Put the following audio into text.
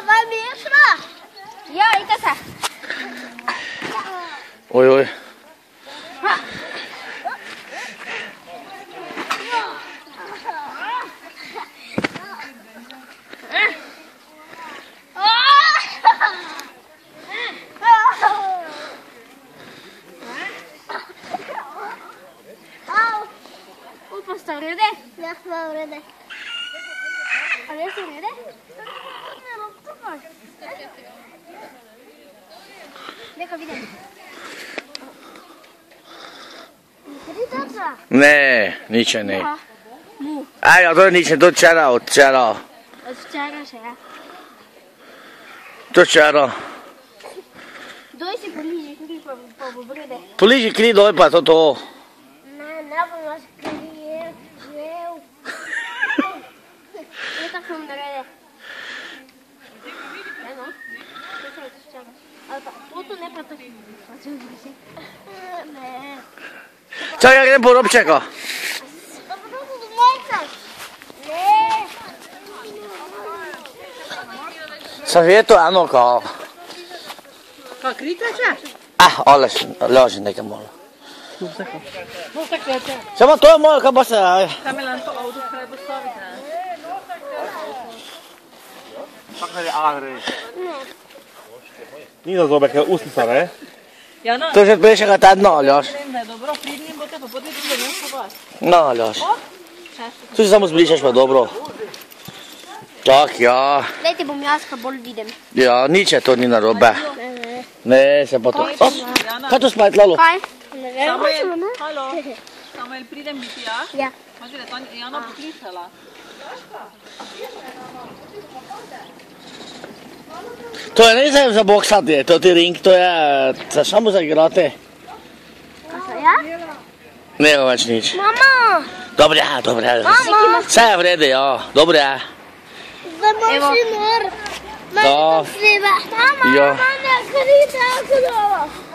vam je šla? Ja, ide se. Oj. Upam ste v rede? Ja, smo v rede. A res v rede? Ne, no, tukaj. Nekaj vidim. Nikoli dobro? Ne, nič ne. Ajo, to nič ne, to včeraj, od včeraj. Od včeraj še, ja. To včeraj. Doj si poliži kri, pa bo v rede. Poliži kri doj, pa to. Ne bom vas kri jel. Ne tako bom narede. Eno? To se je od včeraj. Ali pa, to ne pa to. Pa če vidi si. Ne. Čakaj, grem po robčeka. Sam vjeto, eno kao. Kaj, krite še? Ale, leži nekaj malo. No, tako je to. Samo to je moja, kaj pa se... Tam je to avto, kaj bo staviti, ne? Kako je agri? Ni za zobe, kaj je usnica, ne? Ja, no. To je že prejšnjega tedna, Aljaš. Vem, da je dobro, pridnim bote, pa potem tudi ne so vas. No, Aljaš. Tu si samo zbližaš, pa dobro. Tak, ja. Daj ti bom jaz, kaj bolj vidim. Ja, nič je to ni narobe. Ne, se pa to... Kaj to spajt, Lalo? Kaj? Ne vem, Samuel, halo. Samuel, pridem biti jaz? Ja. Maži, da je Jana poklicala. To je ne za boksati, to ti ring, to je za samo za igrati. Kaj se ja? Nema več nič. Mama! Dobre, dobre. Vse je v redu, ja. Dobre. Zdaj bom si nor. Da. Mama, Ja. mama, ne kri tako dobro.